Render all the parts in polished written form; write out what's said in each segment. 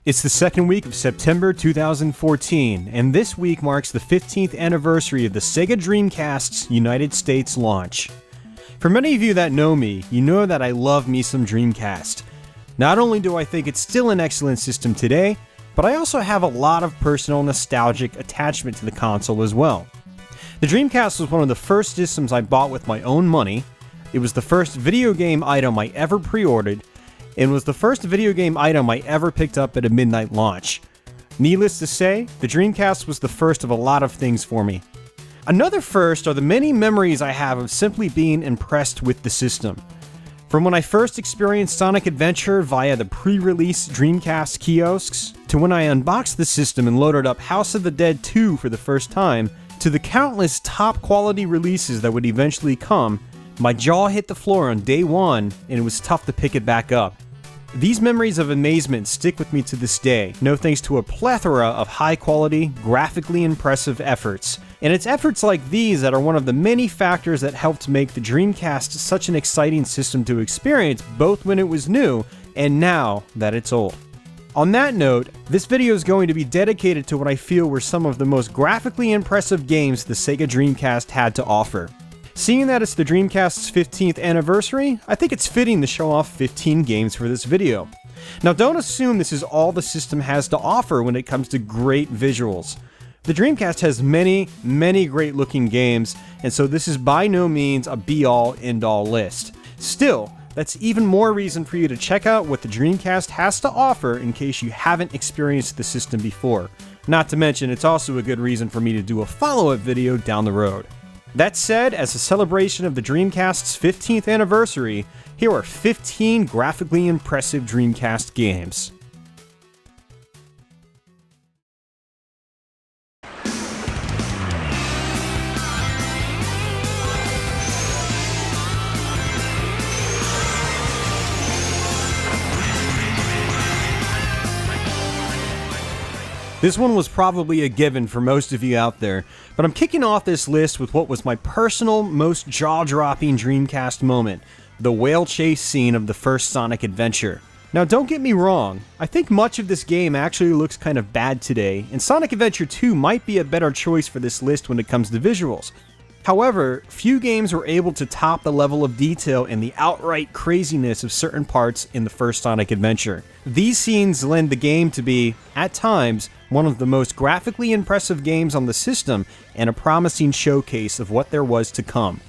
It's the second week of September 2014, and this week marks the 15th anniversary of the Sega Dreamcast's United States launch. For many of you that know me, you know that I love me some Dreamcast. Not only do I think it's still an excellent system today, but I also have a lot of personal nostalgic attachment to the console as well. The Dreamcast was one of the first systems I bought with my own money. It was the first video game item I ever pre-ordered, and was the first video game item I ever picked up at a midnight launch. Needless to say, the Dreamcast was the first of a lot of things for me. Another first are the many memories I have of simply being impressed with the system. From when I first experienced Sonic Adventure via the pre-release Dreamcast kiosks, to when I unboxed the system and loaded up House of the Dead 2 for the first time, to the countless top quality releases that would eventually come, my jaw hit the floor on day one and it was tough to pick it back up. These memories of amazement stick with me to this day, no thanks to a plethora of high-quality, graphically impressive efforts. And it's efforts like these that are one of the many factors that helped make the Dreamcast such an exciting system to experience both when it was new and now that it's old. On that note, this video is going to be dedicated to what I feel were some of the most graphically impressive games the Sega Dreamcast had to offer. Seeing that it's the Dreamcast's 15th anniversary, I think it's fitting to show off 15 games for this video. Now don't assume this is all the system has to offer when it comes to great visuals. The Dreamcast has many great looking games, and so this is by no means a be-all, end-all list. Still, that's even more reason for you to check out what the Dreamcast has to offer in case you haven't experienced the system before. Not to mention, it's also a good reason for me to do a follow-up video down the road. That said, as a celebration of the Dreamcast's 15th anniversary, here are 15 graphically impressive Dreamcast games. This one was probably a given for most of you out there, but I'm kicking off this list with what was my personal, most jaw-dropping Dreamcast moment, the whale chase scene of the first Sonic Adventure. Now don't get me wrong, I think much of this game actually looks kind of bad today, and Sonic Adventure 2 might be a better choice for this list when it comes to visuals. However, few games were able to top the level of detail and the outright craziness of certain parts in the first Sonic Adventure. These scenes lend the game to be, at times, one of the most graphically impressive games on the system and a promising showcase of what there was to come.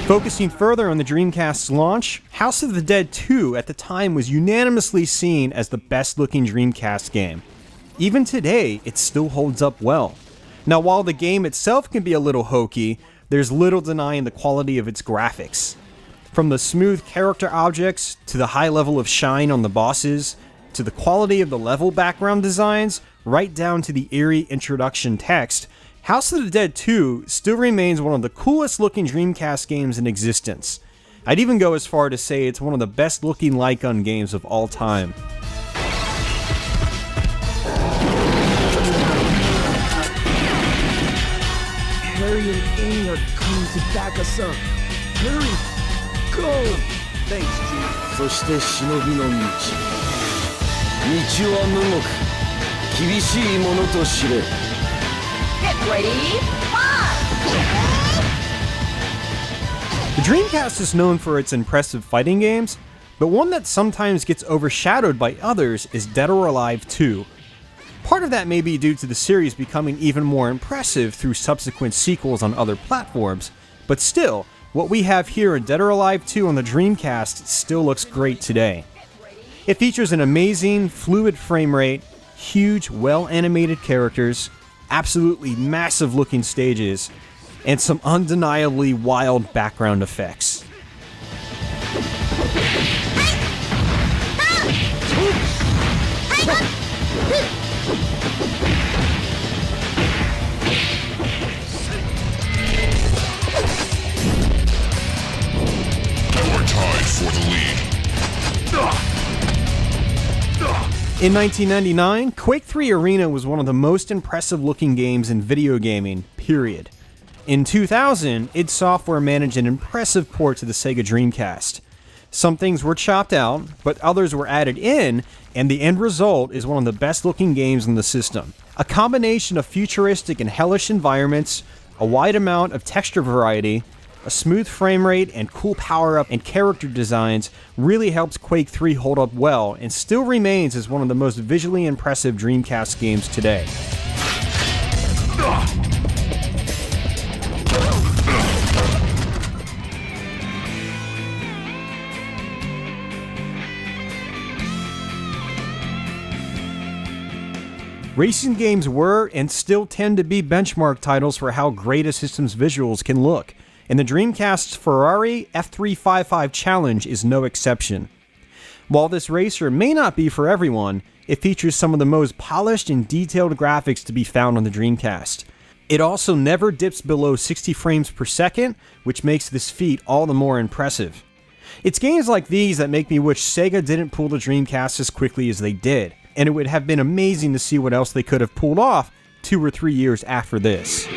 Focusing further on the Dreamcast's launch, House of the Dead 2 at the time was unanimously seen as the best looking Dreamcast game. Even today, it still holds up well. Now while the game itself can be a little hokey, there's little denying the quality of its graphics. From the smooth character objects, to the high level of shine on the bosses, to the quality of the level background designs, right down to the eerie introduction text, House of the Dead 2 still remains one of the coolest looking Dreamcast games in existence. I'd even go as far to say it's one of the best looking light gun games of all time. Hurry and aim are coming to back us up. Hurry! Go! Thanks, G. そして忍びの道。道は無目。厳しいものと知れ。The Dreamcast is known for its impressive fighting games, but one that sometimes gets overshadowed by others is Dead or Alive 2. Part of that may be due to the series becoming even more impressive through subsequent sequels on other platforms, but still, what we have here in Dead or Alive 2 on the Dreamcast still looks great today. It features an amazing, fluid frame rate, huge, well-animated characters, absolutely massive looking stages, and some undeniably wild background effects. In 1999, Quake 3 Arena was one of the most impressive looking games in video gaming, period. In 2000, id Software managed an impressive port to the Sega Dreamcast. Some things were chopped out, but others were added in, and the end result is one of the best looking games in the system. A combination of futuristic and hellish environments, a wide amount of texture variety, a smooth frame rate, and cool power-up and character designs really helps Quake 3 hold up well and still remains as one of the most visually impressive Dreamcast games today. Racing games were and still tend to be benchmark titles for how great a system's visuals can look, and the Dreamcast's Ferrari F355 Challenge is no exception. While this racer may not be for everyone, it features some of the most polished and detailed graphics to be found on the Dreamcast. It also never dips below 60 frames per second, which makes this feat all the more impressive. It's games like these that make me wish Sega didn't pull the Dreamcast as quickly as they did, and it would have been amazing to see what else they could have pulled off 2 or 3 years after this.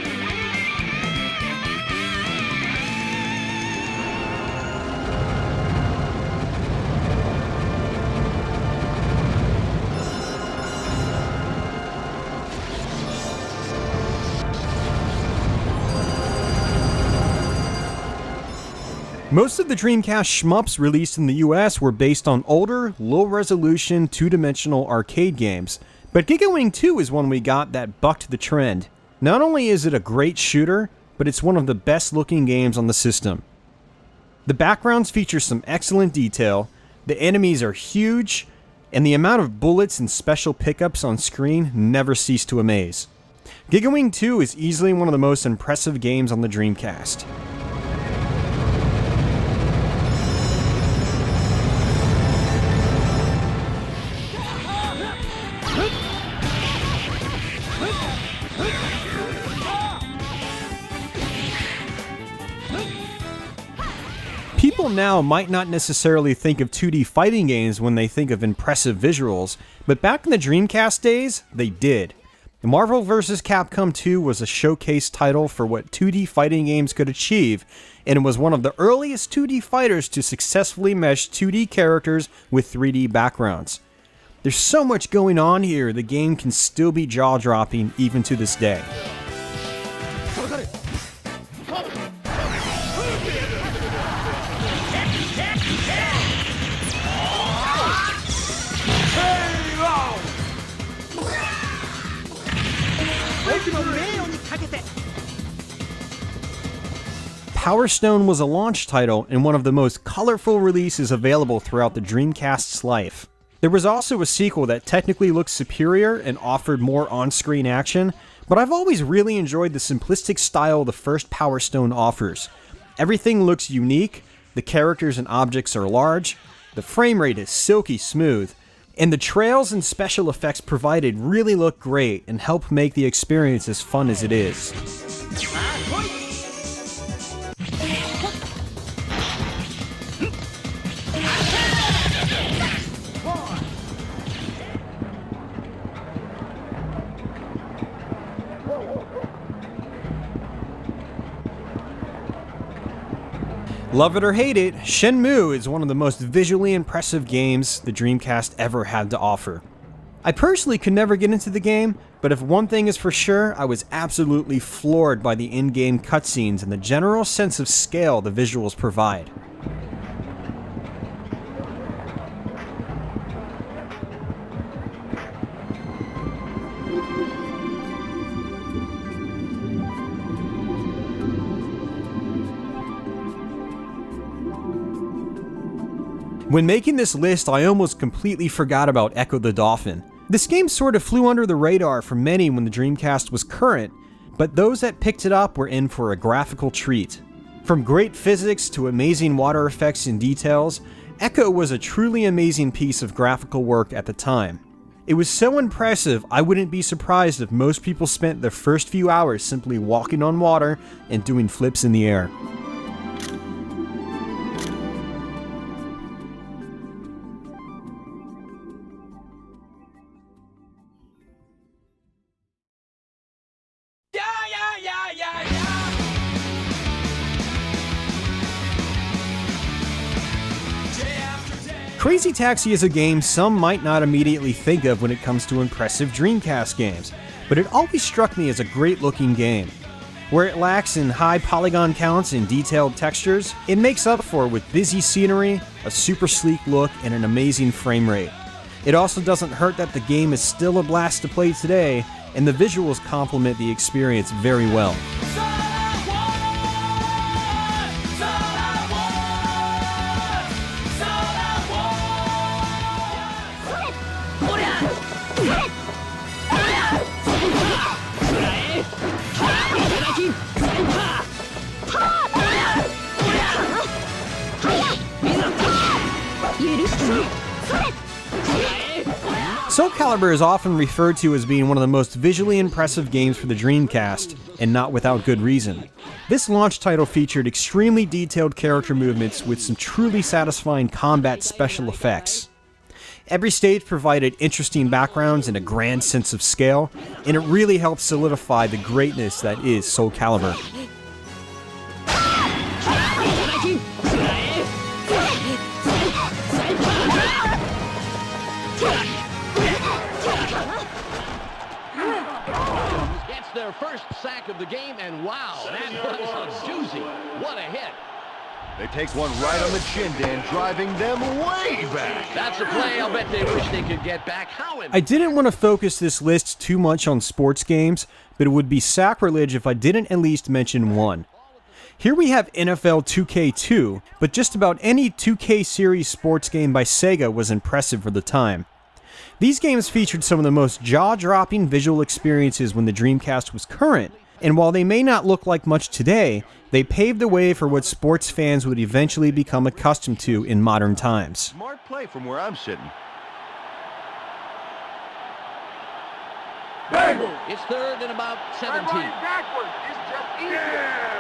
Most of the Dreamcast shmups released in the US were based on older, low-resolution, two-dimensional arcade games, but Giga Wing 2 is one we got that bucked the trend. Not only is it a great shooter, but it's one of the best-looking games on the system. The backgrounds feature some excellent detail, the enemies are huge, and the amount of bullets and special pickups on screen never cease to amaze. Giga Wing 2 is easily one of the most impressive games on the Dreamcast. People now might not necessarily think of 2D fighting games when they think of impressive visuals, but back in the Dreamcast days, they did. Marvel vs. Capcom 2 was a showcase title for what 2D fighting games could achieve, and it was one of the earliest 2D fighters to successfully mesh 2D characters with 3D backgrounds. There's so much going on here, the game can still be jaw-dropping even to this day. Power Stone was a launch title and one of the most colorful releases available throughout the Dreamcast's life. There was also a sequel that technically looked superior and offered more on-screen action, but I've always really enjoyed the simplistic style the first Power Stone offers. Everything looks unique, the characters and objects are large, the frame rate is silky smooth, and the trails and special effects provided really look great and help make the experience as fun as it is. Love it or hate it, Shenmue is one of the most visually impressive games the Dreamcast ever had to offer. I personally could never get into the game, but if one thing is for sure, I was absolutely floored by the in-game cutscenes and the general sense of scale the visuals provide. When making this list, I almost completely forgot about Echo the Dolphin. This game sort of flew under the radar for many when the Dreamcast was current, but those that picked it up were in for a graphical treat. From great physics to amazing water effects and details, Echo was a truly amazing piece of graphical work at the time. It was so impressive, I wouldn't be surprised if most people spent their first few hours simply walking on water and doing flips in the air. Crazy Taxi is a game some might not immediately think of when it comes to impressive Dreamcast games, but it always struck me as a great looking game. Where it lacks in high polygon counts and detailed textures, it makes up for it with busy scenery, a super sleek look, and an amazing frame rate. It also doesn't hurt that the game is still a blast to play today, and the visuals complement the experience very well. Soul Calibur is often referred to as being one of the most visually impressive games for the Dreamcast, and not without good reason. This launch title featured extremely detailed character movements with some truly satisfying combat special effects. Every stage provided interesting backgrounds and a grand sense of scale, and it really helped solidify the greatness that is Soul Calibur. Their first sack of the game, and wow, that was a doozy. What a hit. They take one right on the chin, Dan, driving them way back. That's a play I'll bet they wish they could get back. I didn't want to focus this list too much on sports games, but it would be sacrilege if I didn't at least mention one. Here we have NFL 2K2, but just about any 2K series sports game by Sega was impressive for the time. These games featured some of the most jaw-dropping visual experiences when the Dreamcast was current, and while they may not look like much today, they paved the way for what sports fans would eventually become accustomed to in modern times. Smart play from where I'm sitting. It's third and about 17. Backwards. It's just easier.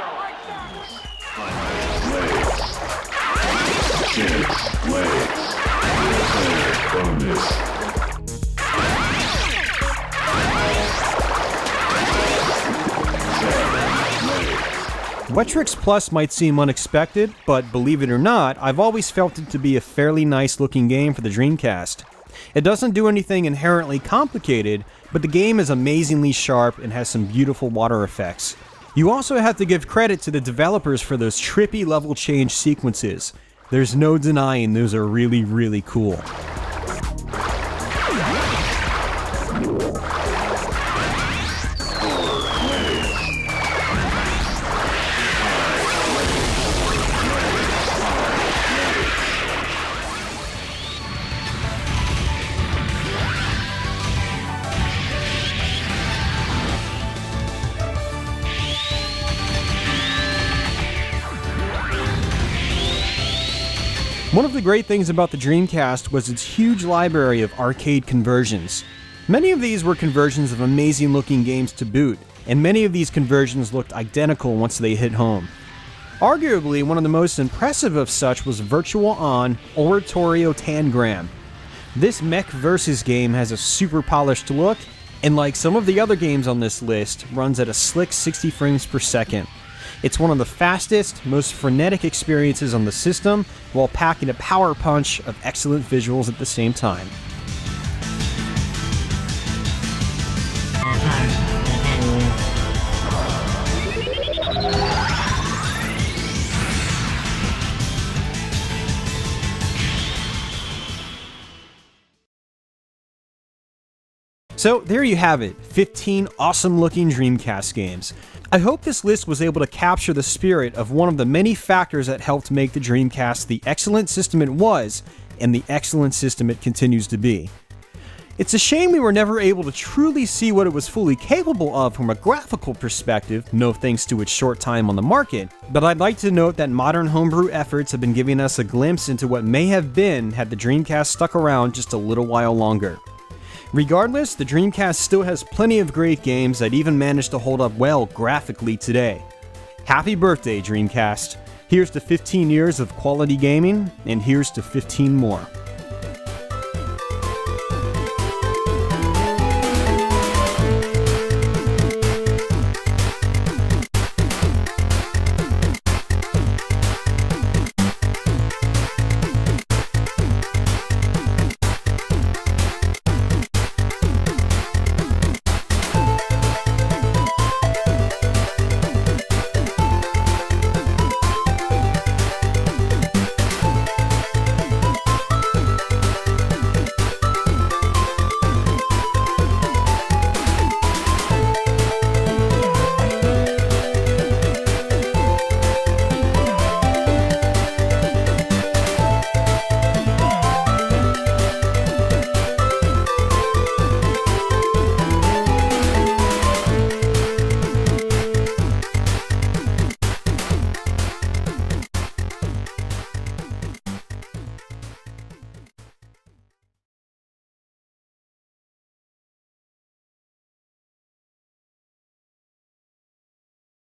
Wetrix Plus might seem unexpected, but believe it or not, I've always felt it to be a fairly nice looking game for the Dreamcast. It doesn't do anything inherently complicated, but the game is amazingly sharp and has some beautiful water effects. You also have to give credit to the developers for those trippy level change sequences. There's no denying those are really, really cool. One of the great things about the Dreamcast was its huge library of arcade conversions. Many of these were conversions of amazing looking games to boot, and many of these conversions looked identical once they hit home. Arguably, one of the most impressive of such was Virtual On Oratorio Tangram. This mech versus game has a super polished look, and like some of the other games on this list, runs at a slick 60 frames per second. It's one of the fastest, most frenetic experiences on the system, while packing a power punch of excellent visuals at the same time. So there you have it, 15 awesome looking Dreamcast games. I hope this list was able to capture the spirit of one of the many factors that helped make the Dreamcast the excellent system it was, and the excellent system it continues to be. It's a shame we were never able to truly see what it was fully capable of from a graphical perspective, no thanks to its short time on the market, but I'd like to note that modern homebrew efforts have been giving us a glimpse into what may have been had the Dreamcast stuck around just a little while longer. Regardless, the Dreamcast still has plenty of great games that even manage to hold up well graphically today. Happy birthday, Dreamcast! Here's to 15 years of quality gaming, and here's to 15 more.